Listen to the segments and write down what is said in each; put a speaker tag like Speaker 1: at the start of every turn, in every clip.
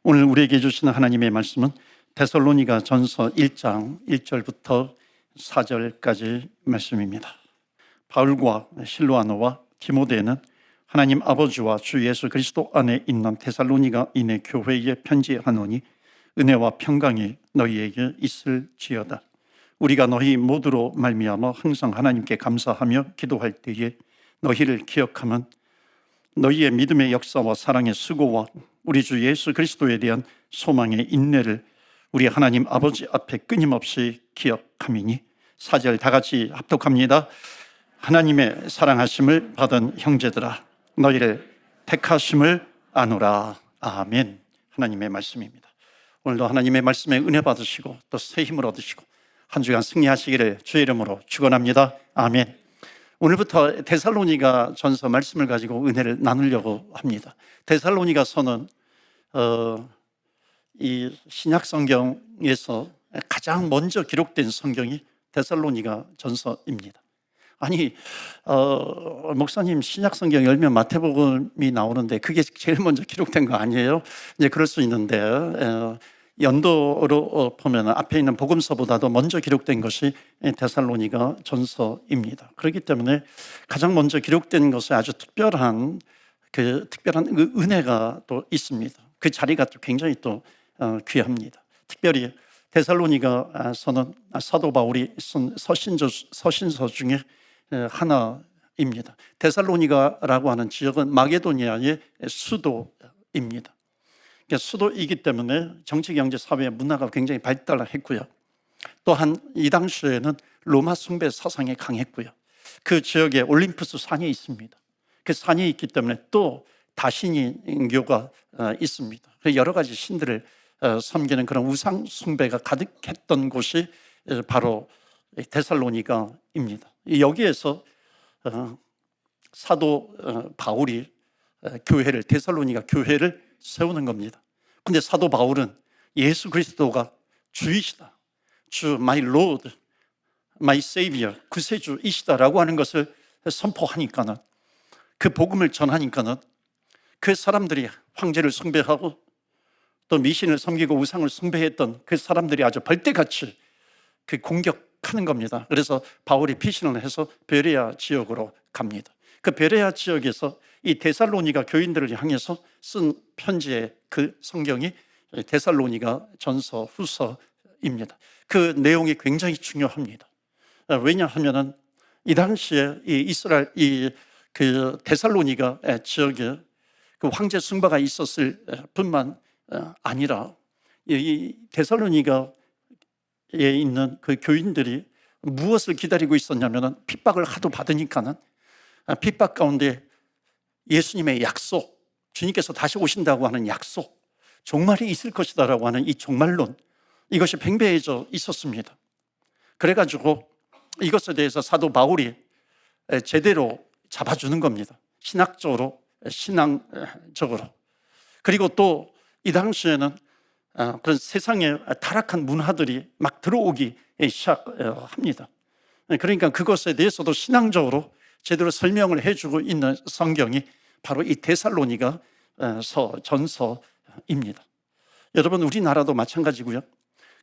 Speaker 1: 오늘 우리에게 주시는 하나님의 말씀은 데살로니가 전서 1장 1절부터 4절까지 말씀입니다. 바울과 실로아노와 디모데는 하나님 아버지와 주 예수 그리스도 안에 있는 데살로니가인의 교회에 편지하노니 은혜와 평강이 너희에게 있을지어다. 우리가 너희 모두로 말미암아 항상 하나님께 감사하며 기도할 때에 너희를 기억하면 너희의 믿음의 역사와 사랑의 수고와 우리 주 예수 그리스도에 대한 소망의 인내를 우리 하나님 아버지 앞에 끊임없이 기억함이니. 4절 다 같이 합독합니다. 하나님의 사랑하심을 받은 형제들아, 너희를 택하심을 아노라. 아멘. 하나님의 말씀입니다. 오늘도 하나님의 말씀에 은혜 받으시고 또 새 힘을 얻으시고 한 주간 승리하시기를 주의 이름으로 축원합니다. 아멘. 오늘부터 데살로니가 전서 말씀을 가지고 은혜를 나누려고 합니다. 데살로니가서는 이 신약 성경에서 가장 먼저 기록된 성경이 데살로니가 전서입니다. 아니, 목사님 신약 성경 열면 마태복음이 나오는데 그게 제일 먼저 기록된 거 아니에요? 이제 그럴 수 있는데 연도로 보면 앞에 있는 복음서보다도 먼저 기록된 것이 데살로니가 전서입니다. 그렇기 때문에 가장 먼저 기록된 것에 아주 특별한 은혜가 또 있습니다. 그 자리가 또 굉장히 또 귀합니다. 특별히 데살로니가서는 사도 바울이 쓴 서신서 중에 하나입니다. 데살로니가라고 하는 지역은 마게도니아의 수도입니다. 수도이기 때문에 정치, 경제, 사회, 문화가 굉장히 발달했고요. 또한 이 당시에는 로마 숭배 사상이 강했고요. 그 지역에 올림푸스 산이 있습니다. 그 산이 있기 때문에 또 다신이교가 있습니다. 여러 가지 신들을 섬기는 그런 우상 숭배가 가득했던 곳이 바로 데살로니가입니다. 여기에서 사도 바울이 데살로니가 교회를 세우는 겁니다. 근데 사도 바울은 예수 그리스도가 주이시다, 주 my Lord, my Savior, 구세주이시다라고 하는 것을 선포하니까는, 그 복음을 전하니까는 그 사람들이 황제를 숭배하고 또 미신을 섬기고 우상을 숭배했던 그 사람들이 아주 벌떼같이 공격하는 겁니다. 그래서 바울이 피신을 해서 베레아 지역으로 갑니다. 그 베레아 지역에서 이 데살로니가 교인들을 향해서 쓴 편지의 그 성경이 데살로니가 전서 후서입니다. 그 내용이 굉장히 중요합니다. 왜냐하면 이 당시에 이 이스라엘 그 데살로니가 지역에 그 황제 숭배가 있었을 뿐만 아니라 이 데살로니가에 있는 그 교인들이 무엇을 기다리고 있었냐면 핍박을 하도 받으니까는 핍박 가운데 예수님의 약속, 주님께서 다시 오신다고 하는 약속, 종말이 있을 것이다라고 하는 이 종말론, 이것이 팽배해져 있었습니다. 그래가지고 이것에 대해서 사도 바울이 제대로 잡아주는 겁니다. 신학적으로, 신앙적으로. 그리고 또 이 당시에는 그런 세상에 타락한 문화들이 막 들어오기 시작합니다. 그러니까 그것에 대해서도 신앙적으로 제대로 설명을 해주고 있는 성경이 바로 이 데살로니가 전서입니다. 여러분, 우리나라도 마찬가지고요.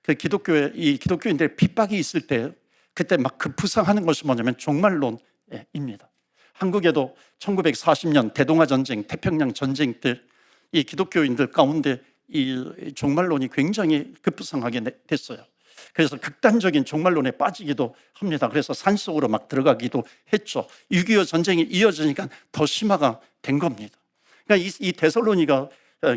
Speaker 1: 그 기독교인들의 핍박이 있을 때 그때 막 급부상하는 것이 뭐냐면 종말론입니다. 한국에도 1940년 대동아 전쟁, 태평양 전쟁 때 이 기독교인들 가운데 이 종말론이 굉장히 급부상하게 됐어요. 그래서 극단적인 종말론에 빠지기도 합니다. 그래서 산속으로 막 들어가기도 했죠. 6.25 전쟁이 이어지니까 더 심화가 된 겁니다. 그러니까 이 데살로니가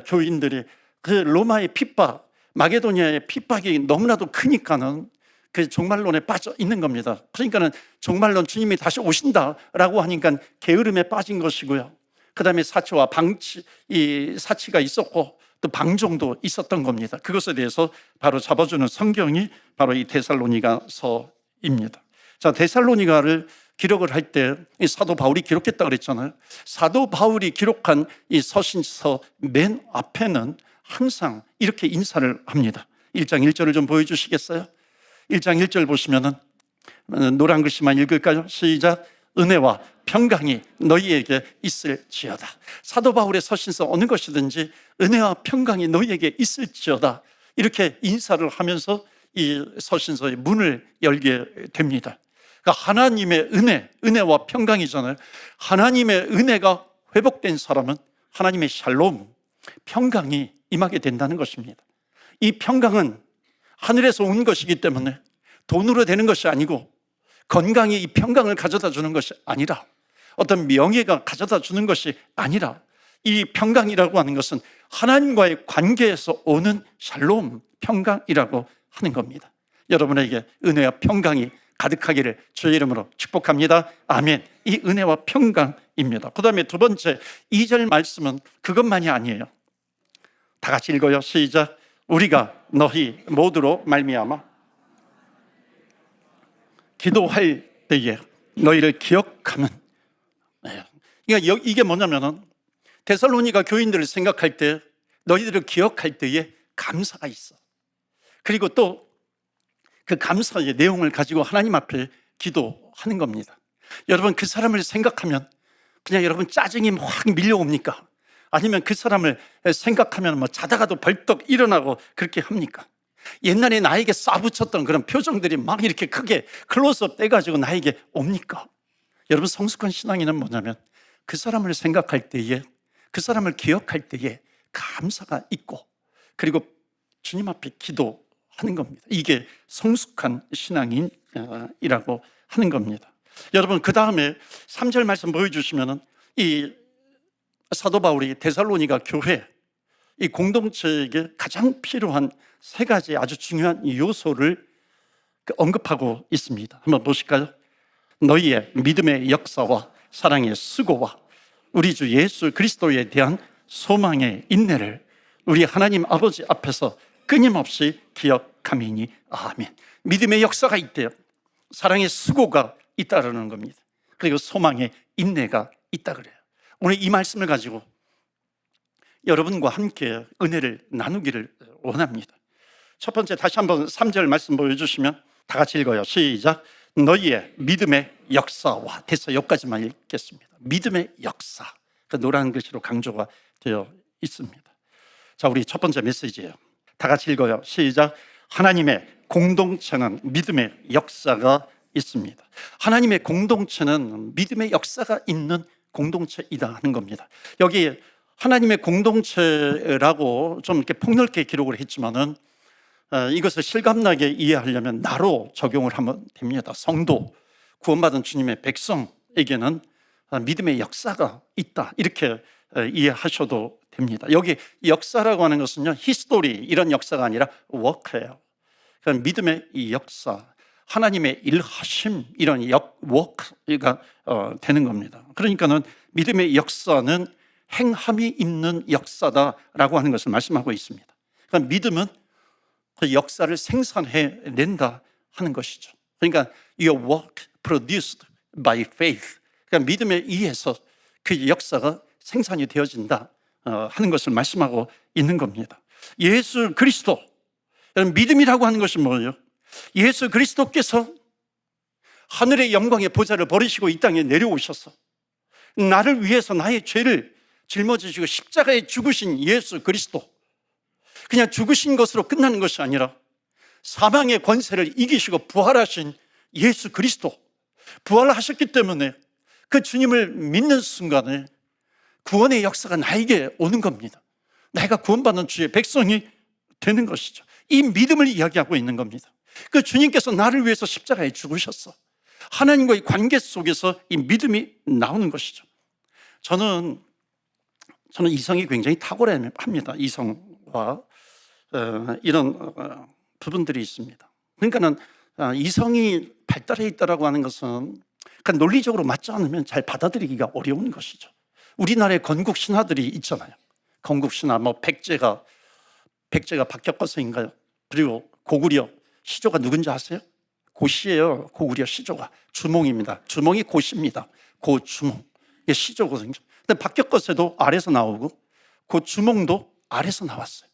Speaker 1: 교인들이 그 로마의 핍박, 마게도니아의 핍박이 너무나도 크니까는 그 종말론에 빠져 있는 겁니다. 그러니까는 종말론, 주님이 다시 오신다라고 하니까 게으름에 빠진 것이고요. 그 다음에 사치와 사치가 있었고 또 방종도 있었던 겁니다. 그것에 대해서 바로 잡아주는 성경이 바로 이 데살로니가서입니다. 자, 데살로니가를 기록을 할 때 이 사도 바울이 기록했다 그랬잖아요. 사도 바울이 기록한 이 서신서 맨 앞에는 항상 이렇게 인사를 합니다. 1장 1절을 좀 보여주시겠어요? 1장 1절 보시면은 노란 글씨만 읽을까요? 시작. 은혜와 평강이 너희에게 있을지어다. 사도 바울의 서신서 어느 것이든지 은혜와 평강이 너희에게 있을지어다, 이렇게 인사를 하면서 이 서신서의 문을 열게 됩니다. 그러니까 하나님의 은혜와 평강이잖아요. 하나님의 은혜가 회복된 사람은 하나님의 샬롬, 평강이 임하게 된다는 것입니다. 이 평강은 하늘에서 온 것이기 때문에 돈으로 되는 것이 아니고, 건강이 이 평강을 가져다 주는 것이 아니라, 어떤 명예가 가져다 주는 것이 아니라, 이 평강이라고 하는 것은 하나님과의 관계에서 오는 샬롬, 평강이라고 하는 겁니다. 여러분에게 은혜와 평강이 가득하기를 주의 이름으로 축복합니다. 아멘. 이 은혜와 평강입니다. 그 다음에 두 번째 2절 말씀은 그것만이 아니에요. 다 같이 읽어요. 시작. 우리가 너희 모두로 말미암아 기도할 때에 너희를 기억하면. 그러니까 이게 뭐냐면은 데살로니가 교인들을 생각할 때, 너희들을 기억할 때에 감사가 있어. 그리고 또 그 감사의 내용을 가지고 하나님 앞에 기도하는 겁니다. 여러분, 그 사람을 생각하면 그냥 여러분 짜증이 확 밀려옵니까? 아니면 그 사람을 생각하면 뭐 자다가도 벌떡 일어나고 그렇게 합니까? 옛날에 나에게 쏴붙였던 그런 표정들이 막 이렇게 크게 클로즈업 떼가지고 나에게 옵니까? 여러분, 성숙한 신앙인은 뭐냐면 그 사람을 생각할 때에, 그 사람을 기억할 때에 감사가 있고, 그리고 주님 앞에 기도하는 겁니다. 이게 성숙한 신앙인이라고 하는 겁니다. 여러분, 그 다음에 3절 말씀 보여주시면은 이 사도 바울이 데살로니가 교회, 이 공동체에게 가장 필요한 세 가지 아주 중요한 요소를 언급하고 있습니다. 한번 보실까요? 너희의 믿음의 역사와 사랑의 수고와 우리 주 예수 그리스도에 대한 소망의 인내를 우리 하나님 아버지 앞에서 끊임없이 기억함이니. 아멘. 믿음의 역사가 있대요. 사랑의 수고가 있다라는 겁니다. 그리고 소망의 인내가 있다 그래요. 오늘 이 말씀을 가지고 여러분과 함께 은혜를 나누기를 원합니다. 첫 번째, 다시 한번 3절 말씀 보여주시면 다 같이 읽어요. 시작. 너희의 믿음의 역사와. 됐어요. 여기까지만 읽겠습니다. 믿음의 역사, 그 노란 글씨로 강조가 되어 있습니다. 자, 우리 첫 번째 메시지예요. 다 같이 읽어요. 시작. 하나님의 공동체는 믿음의 역사가 있습니다. 하나님의 공동체는 믿음의 역사가 있는 공동체이다 하는 겁니다. 여기 하나님의 공동체라고 좀 이렇게 폭넓게 기록을 했지만은 이것을 실감나게 이해하려면 나로 적용을 하면 됩니다. 성도, 구원받은 주님의 백성에게는 믿음의 역사가 있다, 이렇게 이해하셔도 됩니다. 여기 역사라고 하는 것은요, 히스토리 이런 역사가 아니라 워크예요. 그러니까 믿음의 이 역사, 하나님의 일하심, 이런 워크가 되는 겁니다. 그러니까는 믿음의 역사는 행함이 있는 역사다라고 하는 것을 말씀하고 있습니다. 그러니까 믿음은 그 역사를 생산해낸다 하는 것이죠. 그러니까 your work produced by faith. 그러니까 믿음에 의해서 그 역사가 생산이 되어진다 하는 것을 말씀하고 있는 겁니다. 예수 그리스도, 믿음이라고 하는 것이 뭐예요? 예수 그리스도께서 하늘의 영광의 보좌를 버리시고 이 땅에 내려오셔서 나를 위해서 나의 죄를 짊어지시고 십자가에 죽으신 예수 그리스도, 그냥 죽으신 것으로 끝나는 것이 아니라 사망의 권세를 이기시고 부활하신 예수 그리스도, 부활하셨기 때문에 그 주님을 믿는 순간에 구원의 역사가 나에게 오는 겁니다. 내가 구원받는 주의 백성이 되는 것이죠. 이 믿음을 이야기하고 있는 겁니다. 그 주님께서 나를 위해서 십자가에 죽으셨어. 하나님과의 관계 속에서 이 믿음이 나오는 것이죠. 저는 이성이 굉장히 탁월합니다. 이성과 이런 부분들이 있습니다. 그러니까는 이성이 발달해 있다라고 하는 것은 그러니까 논리적으로 맞지 않으면 잘 받아들이기가 어려운 것이죠. 우리나라의 건국 신화들이 있잖아요. 건국 신화, 뭐 백제가 박격거세인가요? 그리고 고구려 시조가 누군지 아세요? 고시예요. 고구려 시조가 주몽입니다. 주몽이 고시입니다. 고주몽, 이게 시조거든요. 근데 박격거세도 아래서 나오고 고주몽도 아래서 나왔어요.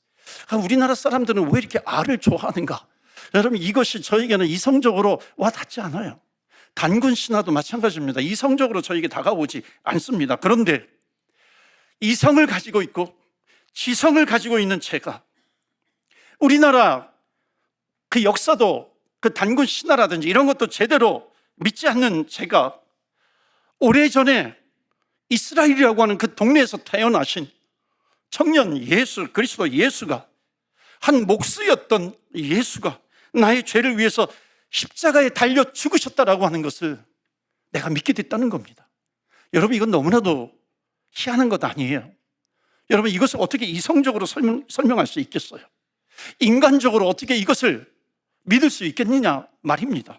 Speaker 1: 우리나라 사람들은 왜 이렇게 알을 좋아하는가? 여러분, 이것이 저에게는 이성적으로 와 닿지 않아요. 단군 신화도 마찬가지입니다. 이성적으로 저에게 다가오지 않습니다. 그런데 이성을 가지고 있고 지성을 가지고 있는 제가, 우리나라 그 역사도 그 단군 신화라든지 이런 것도 제대로 믿지 않는 제가 오래전에 이스라엘이라고 하는 그 동네에서 태어나신 청년 예수, 그리스도 예수가, 한 목수였던 예수가 나의 죄를 위해서 십자가에 달려 죽으셨다라고 하는 것을 내가 믿게 됐다는 겁니다. 여러분, 이건 너무나도 희한한 것 아니에요? 여러분, 이것을 어떻게 이성적으로 설명할 수 있겠어요? 인간적으로 어떻게 이것을 믿을 수 있겠느냐 말입니다.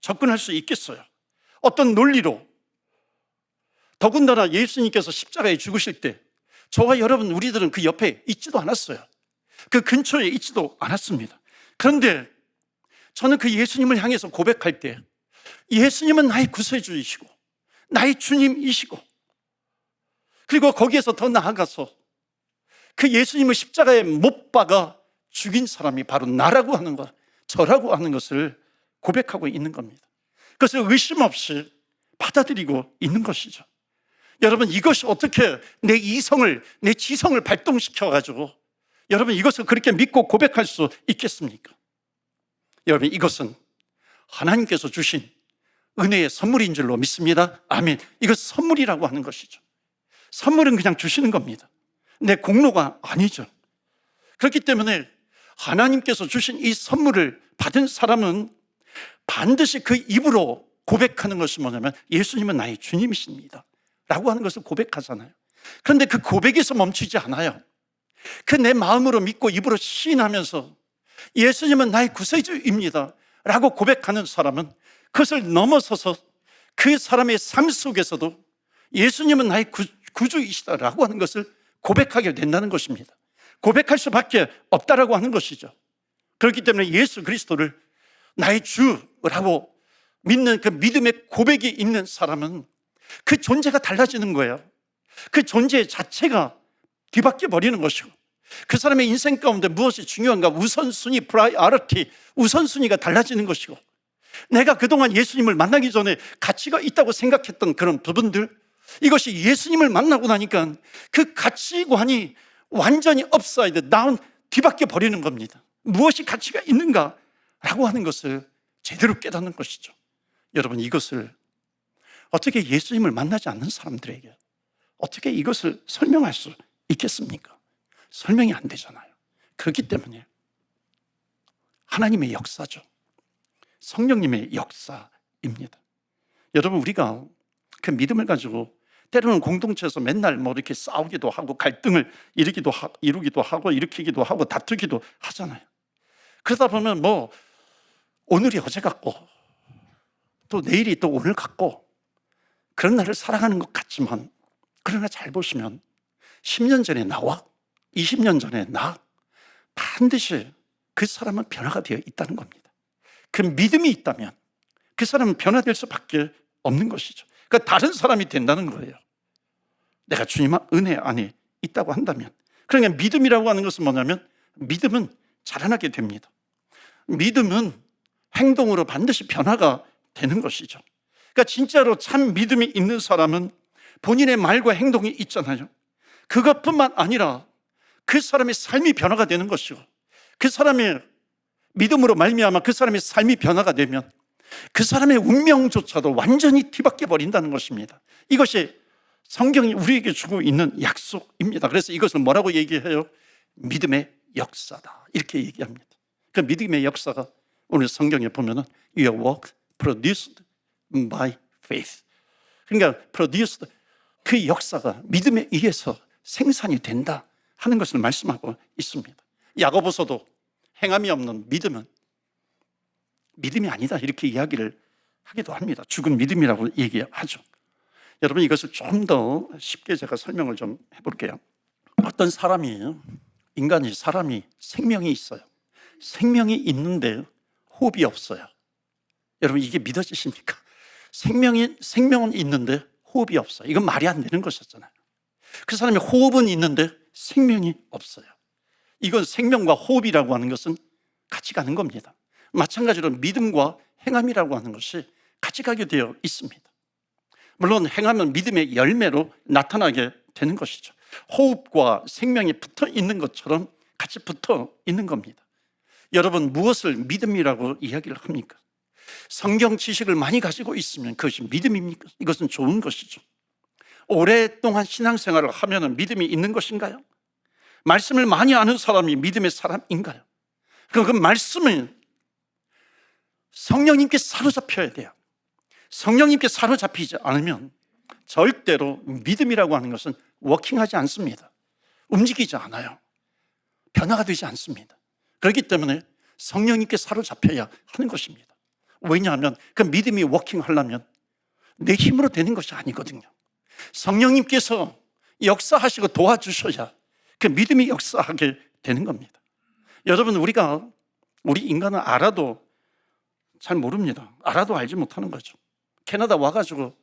Speaker 1: 접근할 수 있겠어요? 어떤 논리로? 더군다나 예수님께서 십자가에 죽으실 때 저와 여러분, 우리들은 그 옆에 있지도 않았어요. 그 근처에 있지도 않았습니다. 그런데 저는 그 예수님을 향해서 고백할 때 예수님은 나의 구세주이시고 나의 주님이시고, 그리고 거기에서 더 나아가서 그 예수님을 십자가에 못 박아 죽인 사람이 바로 나라고 하는 것, 저라고 하는 것을 고백하고 있는 겁니다. 그것을 의심 없이 받아들이고 있는 것이죠. 여러분, 이것이 어떻게 내 이성을, 내 지성을 발동시켜가지고 여러분 이것을 그렇게 믿고 고백할 수 있겠습니까? 여러분, 이것은 하나님께서 주신 은혜의 선물인 줄로 믿습니다. 아멘. 이것 선물이라고 하는 것이죠. 선물은 그냥 주시는 겁니다. 내 공로가 아니죠. 그렇기 때문에 하나님께서 주신 이 선물을 받은 사람은 반드시 그 입으로 고백하는 것이 뭐냐면 예수님은 나의 주님이십니다 라고 하는 것을 고백하잖아요. 그런데 그 고백에서 멈추지 않아요. 그 내 마음으로 믿고 입으로 시인하면서 예수님은 나의 구세주입니다 라고 고백하는 사람은 그것을 넘어서서 그 사람의 삶 속에서도 예수님은 나의 구주이시다라고 하는 것을 고백하게 된다는 것입니다. 고백할 수밖에 없다라고 하는 것이죠. 그렇기 때문에 예수 그리스도를 나의 주라고 믿는 그 믿음의 고백이 있는 사람은 그 존재가 달라지는 거예요. 그 존재 자체가 뒤바뀌어 버리는 것이고, 그 사람의 인생 가운데 무엇이 중요한가, 우선순위, 프라이어리티, 우선순위가 달라지는 것이고, 내가 그동안 예수님을 만나기 전에 가치가 있다고 생각했던 그런 부분들, 이것이 예수님을 만나고 나니까 그 가치관이 완전히 업사이드 다운, 뒤바뀌어 버리는 겁니다. 무엇이 가치가 있는가라고 하는 것을 제대로 깨닫는 것이죠. 여러분, 이것을 어떻게 예수님을 만나지 않는 사람들에게 어떻게 이것을 설명할 수 있겠습니까? 설명이 안 되잖아요. 그렇기 때문에 하나님의 역사죠. 성령님의 역사입니다. 여러분, 우리가 그 믿음을 가지고 때로는 공동체에서 맨날 뭐 이렇게 싸우기도 하고 갈등을 이루기도 하고 일으키기도 하고 다투기도 하잖아요. 그러다 보면 뭐 오늘이 어제 같고 또 내일이 또 오늘 같고 그런 날을 살아가는 것 같지만, 그러나 잘 보시면 10년 전에 나와 20년 전에 나, 반드시 그 사람은 변화가 되어 있다는 겁니다. 그 믿음이 있다면 그 사람은 변화될 수밖에 없는 것이죠. 그러니까 다른 사람이 된다는 거예요. 내가 주님 은혜 안에 있다고 한다면. 그러니까 믿음이라고 하는 것은 뭐냐면 믿음은 자라나게 됩니다. 믿음은 행동으로 반드시 변화가 되는 것이죠. 그러니까 진짜로 참 믿음이 있는 사람은 본인의 말과 행동이 있잖아요. 그것뿐만 아니라 그 사람의 삶이 변화가 되는 것이고, 그 사람의 믿음으로 말미암아 그 사람의 삶이 변화가 되면 그 사람의 운명조차도 완전히 뒤바뀌어 버린다는 것입니다. 이것이 성경이 우리에게 주고 있는 약속입니다. 그래서 이것을 뭐라고 얘기해요? 믿음의 역사다, 이렇게 얘기합니다. 그 믿음의 역사가 오늘 성경에 보면은 Your work produced by faith. 그러니까 produced, 그 역사가 믿음에 의해서 생산이 된다 하는 것을 말씀하고 있습니다. 야고보서도 행함이 없는 믿음은 믿음이 아니다, 이렇게 이야기를 하기도 합니다. 죽은 믿음이라고 얘기하죠. 여러분, 이것을 좀 더 쉽게 제가 설명을 좀 해볼게요. 어떤 사람이, 사람이 생명이 있어요. 생명이 있는데 호흡이 없어요. 여러분, 이게 믿어지십니까? 생명은 있는데 호흡이 없어요. 이건 말이 안 되는 것이었잖아요. 그 사람이 호흡은 있는데 생명이 없어요. 이건 생명과 호흡이라고 하는 것은 같이 가는 겁니다. 마찬가지로 믿음과 행함이라고 하는 것이 같이 가게 되어 있습니다. 물론 행하면 믿음의 열매로 나타나게 되는 것이죠. 호흡과 생명이 붙어 있는 것처럼 같이 붙어 있는 겁니다. 여러분, 무엇을 믿음이라고 이야기를 합니까? 성경 지식을 많이 가지고 있으면 그것이 믿음입니까? 이것은 좋은 것이죠. 오랫동안 신앙생활을 하면 믿음이 있는 것인가요? 말씀을 많이 아는 사람이 믿음의 사람인가요? 그 말씀을 성령님께 사로잡혀야 돼요. 성령님께 사로잡히지 않으면 절대로 믿음이라고 하는 것은 워킹하지 않습니다. 움직이지 않아요. 변화가 되지 않습니다. 그렇기 때문에 성령님께 사로잡혀야 하는 것입니다. 왜냐하면 그 믿음이 워킹하려면 내 힘으로 되는 것이 아니거든요. 성령님께서 역사하시고 도와주셔야 그 믿음이 역사하게 되는 겁니다. 여러분, 우리 인간은 알아도 잘 모릅니다. 알아도 알지 못하는 거죠. 캐나다 와가지고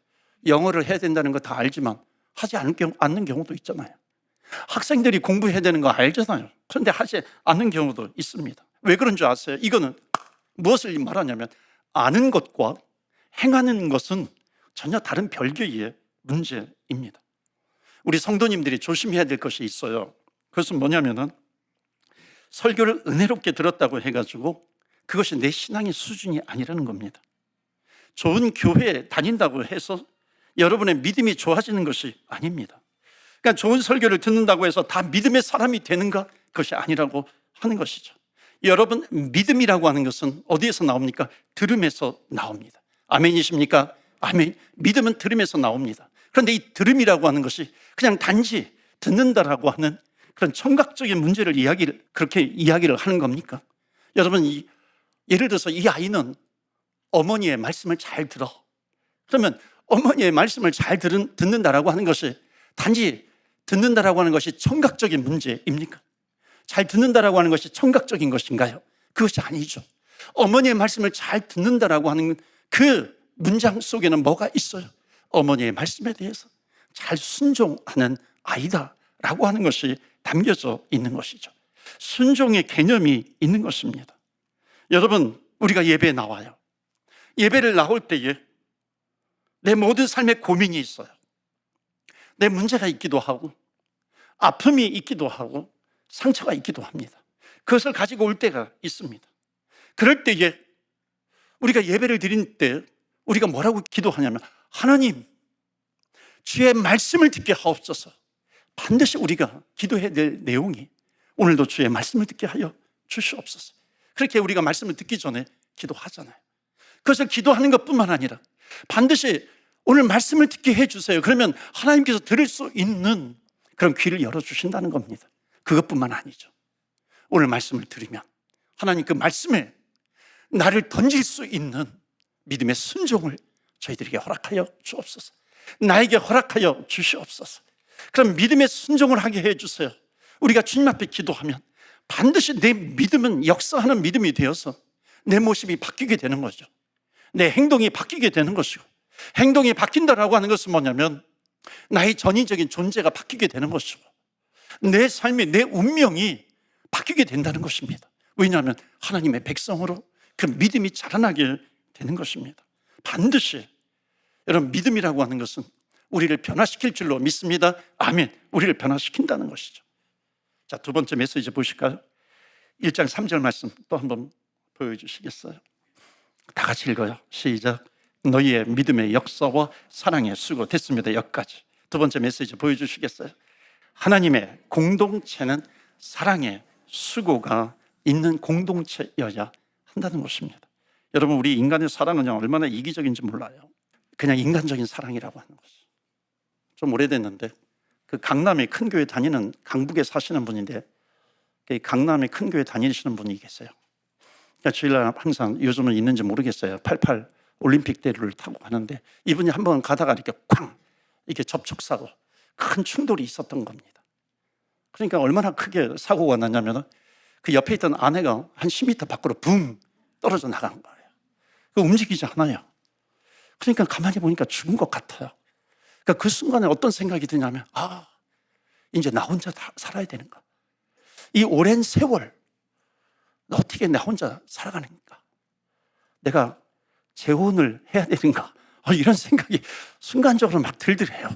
Speaker 1: 영어를 해야 된다는 거 다 알지만 하지 않는 경우도 있잖아요. 학생들이 공부해야 되는 거 알잖아요. 그런데 하지 않는 경우도 있습니다. 왜 그런 줄 아세요? 이거는 무엇을 말하냐면 아는 것과 행하는 것은 전혀 다른 별개의 문제입니다. 우리 성도님들이 조심해야 될 것이 있어요. 그것은 뭐냐면은 설교를 은혜롭게 들었다고 해가지고 그것이 내 신앙의 수준이 아니라는 겁니다. 좋은 교회에 다닌다고 해서 여러분의 믿음이 좋아지는 것이 아닙니다. 그러니까 좋은 설교를 듣는다고 해서 다 믿음의 사람이 되는가? 그것이 아니라고 하는 것이죠. 여러분, 믿음이라고 하는 것은 어디에서 나옵니까? 들음에서 나옵니다. 아멘이십니까? 아멘. 믿음은 들음에서 나옵니다. 그런데 이 들음이라고 하는 것이 그냥 단지 듣는다라고 하는 그런 청각적인 문제를 그렇게 이야기를 하는 겁니까? 여러분, 예를 들어서 이 아이는 어머니의 말씀을 잘 들어. 그러면 어머니의 말씀을 잘 듣는다라고 하는 것이 단지 듣는다라고 하는 것이 청각적인 문제입니까? 잘 듣는다라고 하는 것이 청각적인 것인가요? 그것이 아니죠. 어머니의 말씀을 잘 듣는다라고 하는 그 문장 속에는 뭐가 있어요? 어머니의 말씀에 대해서 잘 순종하는 아이다라고 하는 것이 담겨져 있는 것이죠. 순종의 개념이 있는 것입니다. 여러분, 우리가 예배에 나와요. 예배를 나올 때에 내 모든 삶에 고민이 있어요. 내 문제가 있기도 하고 아픔이 있기도 하고 상처가 있기도 합니다. 그것을 가지고 올 때가 있습니다. 그럴 때에 우리가 예배를 드릴 때 우리가 뭐라고 기도하냐면 하나님, 주의 말씀을 듣게 하옵소서. 반드시 우리가 기도해야 될 내용이 오늘도 주의 말씀을 듣게 하여 주시옵소서. 그렇게 우리가 말씀을 듣기 전에 기도하잖아요. 그것을 기도하는 것뿐만 아니라 반드시 오늘 말씀을 듣게 해주세요. 그러면 하나님께서 들을 수 있는 그런 귀를 열어주신다는 겁니다. 그것뿐만 아니죠. 오늘 말씀을 들으면 하나님 그 말씀에 나를 던질 수 있는 믿음의 순종을 저희들에게 허락하여 주옵소서. 나에게 허락하여 주시옵소서. 그럼 믿음의 순종을 하게 해주세요. 우리가 주님 앞에 기도하면 반드시 내 믿음은 역사하는 믿음이 되어서 내 모습이 바뀌게 되는 거죠. 내 행동이 바뀌게 되는 것이고, 행동이 바뀐다라고 하는 것은 뭐냐면 나의 전인적인 존재가 바뀌게 되는 것이고 내 삶이, 내 운명이 바뀌게 된다는 것입니다. 왜냐하면 하나님의 백성으로 그 믿음이 자라나게 되는 것입니다. 반드시 여러분, 믿음이라고 하는 것은 우리를 변화시킬 줄로 믿습니다. 아멘. 우리를 변화시킨다는 것이죠. 자, 두 번째 메시지 보실까요? 1장 3절 말씀 또 한번 보여주시겠어요? 다 같이 읽어요. 시작. 너희의 믿음의 역사와 사랑의 수고. 됐습니다. 여기까지. 두 번째 메시지 보여주시겠어요? 하나님의 공동체는 사랑의 수고가 있는 공동체여야 한다는 것입니다. 여러분, 우리 인간의 사랑은 얼마나 이기적인지 몰라요. 그냥 인간적인 사랑이라고 하는 것이. 좀 오래됐는데 그 강남의 큰 교회 다니는, 강북에 사시는 분인데 그 강남의 큰 교회 다니시는 분이 계세요. 그러니까 주일날 항상, 요즘은 있는지 모르겠어요, 88 올림픽 대로를 타고 가는데 이분이 한번 가다가 이렇게 쾅 이렇게 접촉사고 큰 충돌이 있었던 겁니다. 그러니까 얼마나 크게 사고가 났냐면 그 옆에 있던 아내가 한 10m 밖으로 붕 떨어져 나간 거예요. 그 움직이지 않아요. 그러니까 가만히 보니까 죽은 것 같아요. 그러니까 그 순간에 어떤 생각이 드냐면 이제 나 혼자 살아야 되는가? 이 오랜 세월 어떻게 나 혼자 살아가는가? 내가 재혼을 해야 되는가? 이런 생각이 순간적으로 막 들더래요.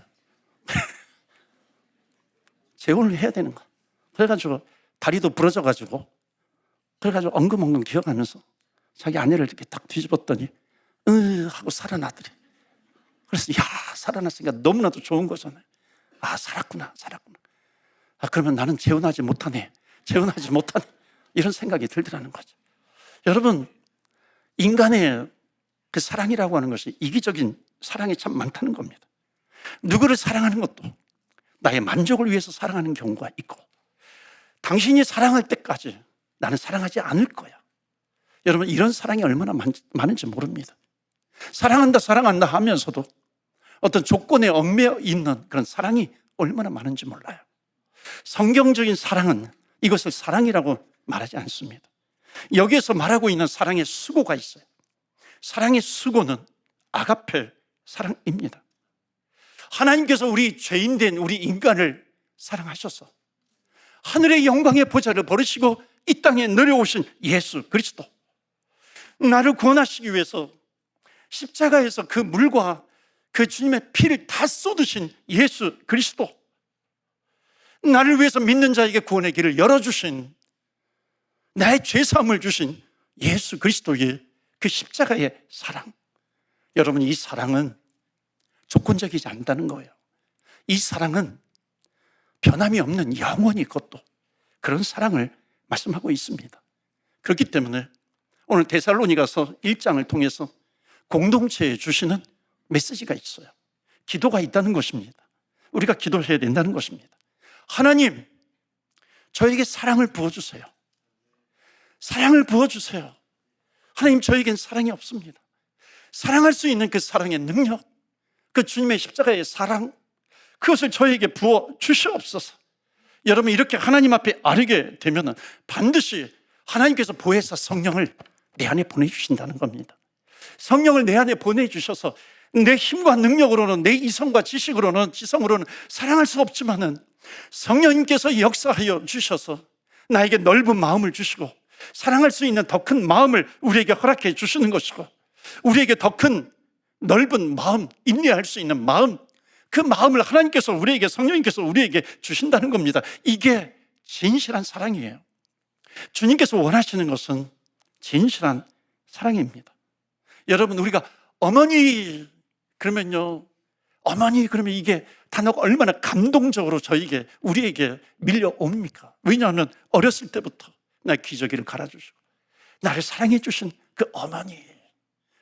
Speaker 1: 재혼을 해야 되는가? 그래가지고 다리도 부러져가지고 그래가지고 엉금엉금 기어가면서 자기 아내를 이렇게 딱 뒤집었더니 하고 살아나더래. 그래서 살아났으니까 너무나도 좋은 거잖아요. 살았구나. 그러면 나는 재혼하지 못하네. 이런 생각이 들더라는 거죠. 여러분, 인간의 그 사랑이라고 하는 것이 이기적인 사랑이 참 많다는 겁니다. 누구를 사랑하는 것도 나의 만족을 위해서 사랑하는 경우가 있고, 당신이 사랑할 때까지 나는 사랑하지 않을 거야. 여러분, 이런 사랑이 얼마나 많은지 모릅니다. 사랑한다 하면서도 어떤 조건에 얽매여 있는 그런 사랑이 얼마나 많은지 몰라요. 성경적인 사랑은 이것을 사랑이라고 말하지 않습니다. 여기에서 말하고 있는 사랑의 수고가 있어요. 사랑의 수고는 아가페 사랑입니다. 하나님께서 우리 죄인된 우리 인간을 사랑하셔서 하늘의 영광의 보좌를 버리시고 이 땅에 내려오신 예수 그리스도, 나를 구원하시기 위해서 십자가에서 그 물과 그 주님의 피를 다 쏟으신 예수 그리스도, 나를 위해서 믿는 자에게 구원의 길을 열어주신, 나의 죄사함을 주신 예수 그리스도의 그 십자가의 사랑. 여러분, 이 사랑은 조건적이지 않다는 거예요. 이 사랑은 변함이 없는 영원히 있고 또 그런 사랑을 말씀하고 있습니다. 그렇기 때문에 오늘 데살로니가서 1장을 통해서 공동체에 주시는 메시지가 있어요. 기도가 있다는 것입니다. 우리가 기도해야 된다는 것입니다. 하나님, 저에게 사랑을 부어주세요. 사랑을 부어주세요. 하나님, 저에겐 사랑이 없습니다. 사랑할 수 있는 그 사랑의 능력, 그 주님의 십자가의 사랑, 그것을 저에게 부어 주시옵소서. 여러분, 이렇게 하나님 앞에 아뢰게 되면 반드시 하나님께서 보혜사 성령을 내 안에 보내주신다는 겁니다. 성령을 내 안에 보내주셔서 내 힘과 능력으로는, 내 이성과 지식으로는, 지성으로는 사랑할 수 없지만은 성령님께서 역사하여 주셔서 나에게 넓은 마음을 주시고 사랑할 수 있는 더 큰 마음을 우리에게 허락해 주시는 것이고, 우리에게 더 큰 넓은 마음, 인내할 수 있는 마음, 그 마음을 하나님께서 우리에게, 성령님께서 우리에게 주신다는 겁니다. 이게 진실한 사랑이에요. 주님께서 원하시는 것은 진실한 사랑입니다. 여러분, 우리가 어머니 그러면요, 어머니 그러면 이게 단어가 얼마나 감동적으로 저에게, 우리에게 밀려옵니까? 왜냐하면 어렸을 때부터 나 기저귀를 갈아주시고 나를 사랑해 주신 그 어머니.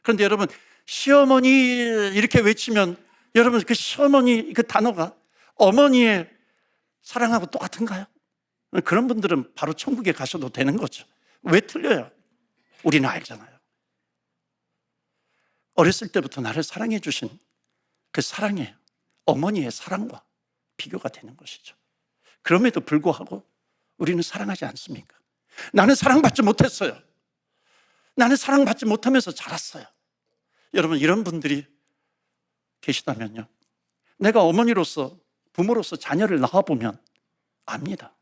Speaker 1: 그런데 여러분, 시어머니 이렇게 외치면 여러분, 그 시어머니 그 단어가 어머니의 사랑하고 똑같은가요? 그런 분들은 바로 천국에 가셔도 되는 거죠. 왜 틀려요? 우리는 알잖아요. 어렸을 때부터 나를 사랑해 주신 그 사랑의 어머니의 사랑과 비교가 되는 것이죠. 그럼에도 불구하고 우리는 사랑하지 않습니까? 나는 사랑받지 못했어요. 나는 사랑받지 못하면서 자랐어요. 여러분, 이런 분들이 계시다면요, 내가 어머니로서, 부모로서 자녀를 낳아보면 압니다.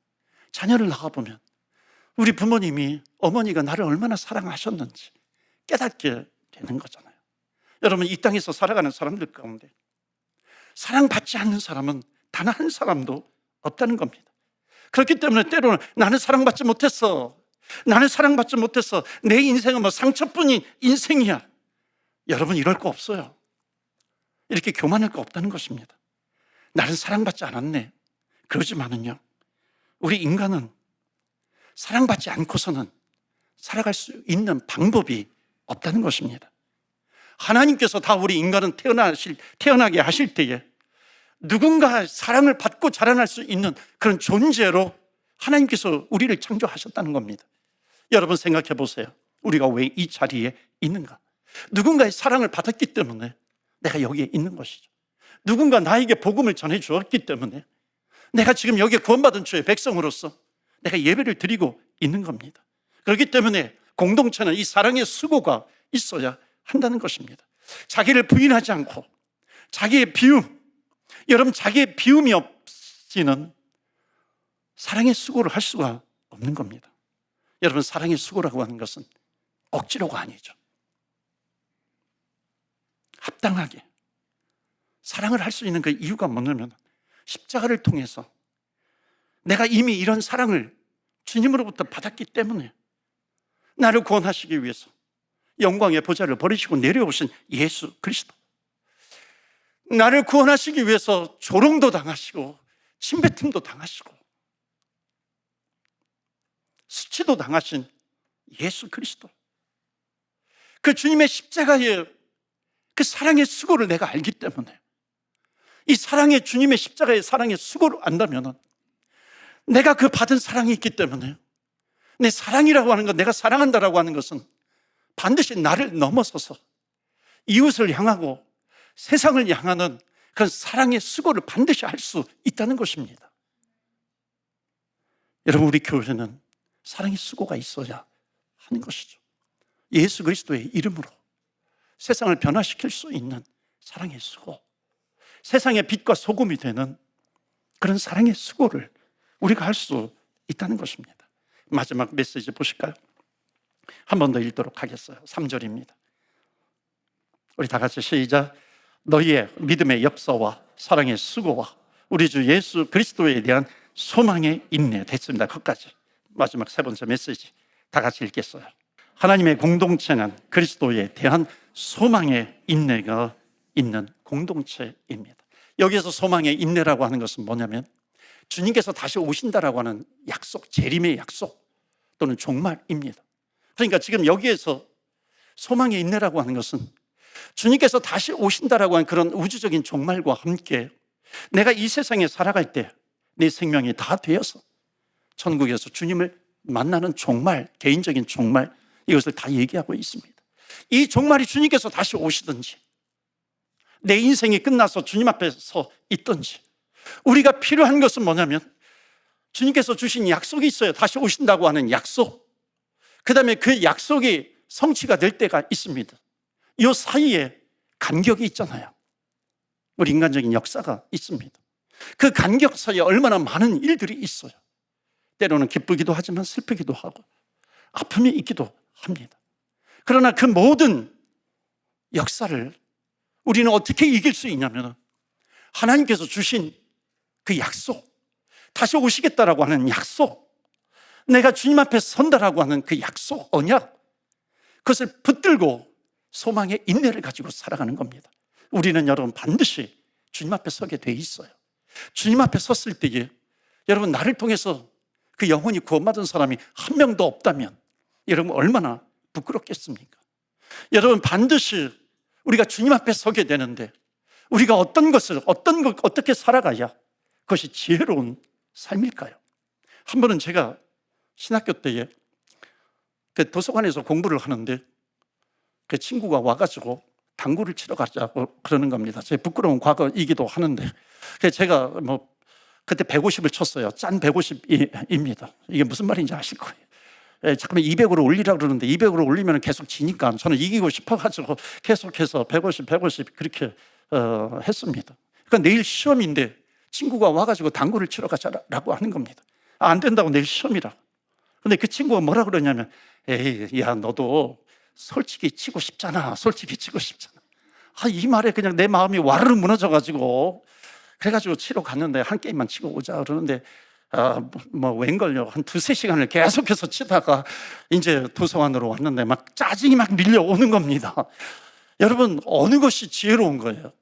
Speaker 1: 자녀를 낳아보면 우리 부모님이, 어머니가 나를 얼마나 사랑하셨는지 깨닫게 되는 거잖아요. 여러분, 이 땅에서 살아가는 사람들 가운데 사랑받지 않는 사람은 단 한 사람도 없다는 겁니다. 그렇기 때문에 때로는 나는 사랑받지 못했어, 나는 사랑받지 못했어, 내 인생은 뭐 상처뿐인 인생이야. 여러분, 이럴 거 없어요. 이렇게 교만할 거 없다는 것입니다. 나는 사랑받지 않았네. 그러지만은요, 우리 인간은 사랑받지 않고서는 살아갈 수 있는 방법이 없다는 것입니다. 하나님께서 다 우리 인간은 태어나게 하실 때에 누군가 사랑을 받고 자라날 수 있는 그런 존재로 하나님께서 우리를 창조하셨다는 겁니다. 여러분, 생각해 보세요. 우리가 왜 이 자리에 있는가? 누군가의 사랑을 받았기 때문에 내가 여기에 있는 것이죠. 누군가 나에게 복음을 전해 주었기 때문에 내가 지금 여기에 구원받은 주의 백성으로서 내가 예배를 드리고 있는 겁니다. 그렇기 때문에 공동체는 이 사랑의 수고가 있어야 한다는 것입니다. 자기를 부인하지 않고 자기의 비움, 여러분, 자기의 비움이 없이는 사랑의 수고를 할 수가 없는 겁니다. 여러분, 사랑의 수고라고 하는 것은 억지로가 아니죠. 합당하게 사랑을 할 수 있는 그 이유가 뭐냐면 십자가를 통해서 내가 이미 이런 사랑을 주님으로부터 받았기 때문에 나를 구원하시기 위해서 영광의 보좌를 버리시고 내려오신 예수 그리스도, 나를 구원하시기 위해서 조롱도 당하시고 침뱉음도 당하시고 수치도 당하신 예수 그리스도, 그 주님의 십자가의 그 사랑의 수고를 내가 알기 때문에, 이 사랑의 주님의 십자가의 사랑의 수고를 안다면 내가 그 받은 사랑이 있기 때문에 내 사랑이라고 하는 것, 내가 사랑한다라고 하는 것은 반드시 나를 넘어서서 이웃을 향하고 세상을 향하는 그런 사랑의 수고를 반드시 할 수 있다는 것입니다. 여러분, 우리 교회는 사랑의 수고가 있어야 하는 것이죠. 예수 그리스도의 이름으로 세상을 변화시킬 수 있는 사랑의 수고, 세상의 빛과 소금이 되는 그런 사랑의 수고를 우리가 할 수 있다는 것입니다. 마지막 메시지 보실까요? 한 번 더 읽도록 하겠어요. 3절입니다. 우리 다 같이 시작. 너희의 믿음의 역사와 사랑의 수고와 우리 주 예수 그리스도에 대한 소망의 인내. 됐습니다. 거기까지. 마지막 세 번째 메시지 다 같이 읽겠어요. 하나님의 공동체는 그리스도에 대한 소망의 인내가 있는 공동체입니다. 여기에서 소망의 인내라고 하는 것은 뭐냐면 주님께서 다시 오신다라고 하는 약속, 재림의 약속 또는 종말입니다. 그러니까 지금 여기에서 소망의 인내라고 하는 것은 주님께서 다시 오신다라고 하는 그런 우주적인 종말과 함께 내가 이 세상에 살아갈 때 내 생명이 다 되어서 천국에서 주님을 만나는 종말, 개인적인 종말, 이것을 다 얘기하고 있습니다. 이 종말이 주님께서 다시 오시든지 내 인생이 끝나서 주님 앞에 서 있든지, 우리가 필요한 것은 뭐냐면 주님께서 주신 약속이 있어요. 다시 오신다고 하는 약속, 그 다음에 그 약속이 성취가 될 때가 있습니다. 이 사이에 간격이 있잖아요. 우리 인간적인 역사가 있습니다. 그 간격 사이에 얼마나 많은 일들이 있어요. 때로는 기쁘기도 하지만 슬프기도 하고 아픔이 있기도 합니다. 그러나 그 모든 역사를 우리는 어떻게 이길 수 있냐면 하나님께서 주신 그 약속, 다시 오시겠다라고 하는 약속, 내가 주님 앞에 선다라고 하는 그 약속, 언약, 그것을 붙들고 소망의 인내를 가지고 살아가는 겁니다. 우리는 여러분 반드시 주님 앞에 서게 돼 있어요. 주님 앞에 섰을 때에 여러분 나를 통해서 그 영혼이 구원받은 사람이 한 명도 없다면 여러분 얼마나 부끄럽겠습니까? 여러분 반드시 우리가 주님 앞에 서게 되는데 우리가 어떻게 살아가야 그것이 지혜로운 삶일까요? 한 번은 제가 신학교 때에 그 도서관에서 공부를 하는데 그 친구가 와가지고 당구를 치러 가자고 그러는 겁니다. 제 부끄러운 과거이기도 하는데 제가 그때 150을 쳤어요. 짠 150입니다. 이게 무슨 말인지 아실 거예요. 잠깐만 200으로 올리라고 그러는데 200으로 올리면 계속 지니까 저는 이기고 싶어가지고 계속해서 150 그렇게 했습니다. 그러니까 내일 시험인데 친구가 와가지고 당구를 치러 가자라고 하는 겁니다. 안 된다고, 내일 시험이라. 근데 그 친구가 뭐라 그러냐면 에이, 야 너도 솔직히 치고 싶잖아. 이 말에 그냥 내 마음이 와르르 무너져가지고 그래가지고 치러 갔는데 한 게임만 치고 오자 그러는데 웬걸요, 한 2-3시간을 계속해서 치다가 이제 도서관으로 왔는데 막 짜증이 막 밀려오는 겁니다. 여러분 어느 것이 지혜로운 거예요?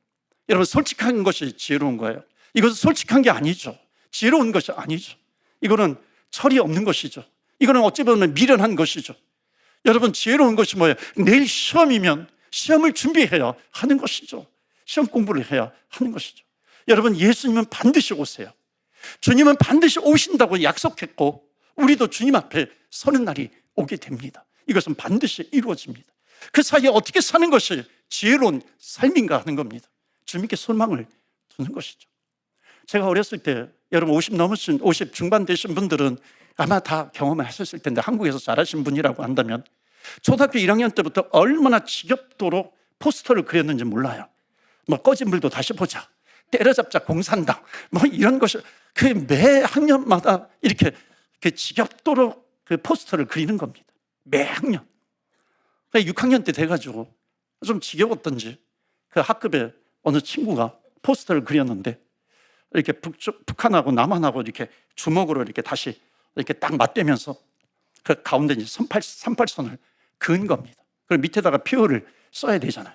Speaker 1: 여러분 솔직한 것이 지혜로운 거예요? 이것은 솔직한 게 아니죠. 지혜로운 것이 아니죠. 이거는 철이 없는 것이죠. 이거는 어찌 보면 미련한 것이죠. 여러분 지혜로운 것이 뭐예요? 내일 시험이면 시험을 준비해야 하는 것이죠. 시험 공부를 해야 하는 것이죠. 여러분 예수님은 반드시 오세요. 주님은 반드시 오신다고 약속했고 우리도 주님 앞에 서는 날이 오게 됩니다. 이것은 반드시 이루어집니다. 그 사이에 어떻게 사는 것이 지혜로운 삶인가 하는 겁니다. 주님께 소망을 두는 것이죠. 제가 어렸을 때 여러분 50 중반 되신 분들은 아마 다 경험을 하셨을 텐데 한국에서 자라신 분이라고 한다면 초등학교 1학년 때부터 얼마나 지겹도록 포스터를 그렸는지 몰라요. 꺼진 불도 다시 보자, 때려잡자 공산당, 이런 것이 매 학년마다 이렇게 지겹도록 그 포스터를 그리는 겁니다. 매 학년. 6학년 때 돼가지고 좀 지겨웠던지 그 학급에 어느 친구가 포스터를 그렸는데 이렇게 북한하고 남한하고 이렇게 주먹으로 이렇게 다시 이렇게 딱 맞대면서 그 가운데 이제 38선을 그은 겁니다. 그리고 밑에다가 표를 써야 되잖아요.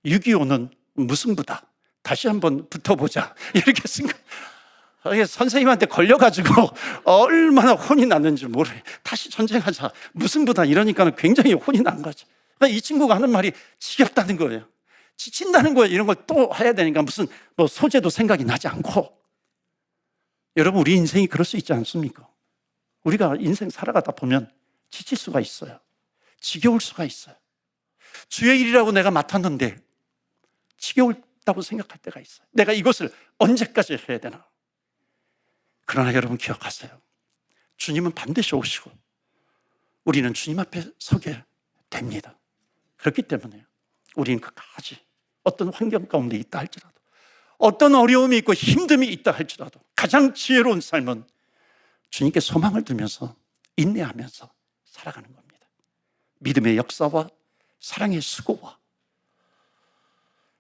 Speaker 1: 6.25는 무승부다. 다시 한번 붙어보자. 이렇게 쓴 거. 이게 선생님한테 걸려가지고 얼마나 혼이 났는지 모르겠어요. 다시 전쟁하자. 무승부다. 이러니까 굉장히 혼이 난 거죠. 그러니까 이 친구가 하는 말이 지겹다는 거예요. 지친다는 거예요. 이런 걸 또 해야 되니까 무슨 뭐 소재도 생각이 나지 않고. 여러분, 우리 인생이 그럴 수 있지 않습니까? 우리가 인생 살아가다 보면 지칠 수가 있어요. 지겨울 수가 있어요. 주의 일이라고 내가 맡았는데 지겨울다고 생각할 때가 있어요. 내가 이것을 언제까지 해야 되나? 그러나 여러분 기억하세요. 주님은 반드시 오시고 우리는 주님 앞에 서게 됩니다. 그렇기 때문에 우리는 끝까지 어떤 환경 가운데 있다 할지라도, 어떤 어려움이 있고 힘듦이 있다 할지라도 가장 지혜로운 삶은 주님께 소망을 두면서 인내하면서 살아가는 겁니다. 믿음의 역사와 사랑의 수고와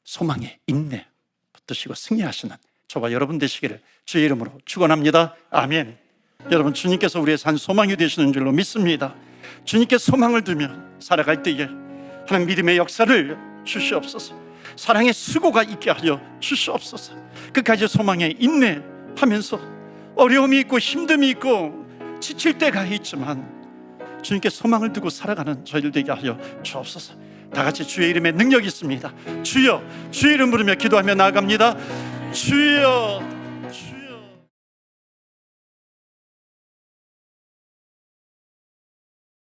Speaker 1: 소망의 인내 붙드시고 승리하시는 저와 여러분 되시기를 주의 이름으로 축원합니다. 아멘. 여러분, 주님께서 우리의 산 소망이 되시는 줄로 믿습니다. 주님께 소망을 두며 살아갈 때에 하나님 믿음의 역사를 주시옵소서. 사랑의 수고가 있게 하여 주시옵소서. 끝까지 소망에 인내하면서 어려움이 있고 힘듦이 있고 지칠 때가 있지만 주님께 소망을 두고 살아가는 저희들 되게 하여 주옵소서. 다 같이 주의 이름에 능력이 있습니다. 주여, 주의 이름 부르며 기도하며 나아갑니다. 주여.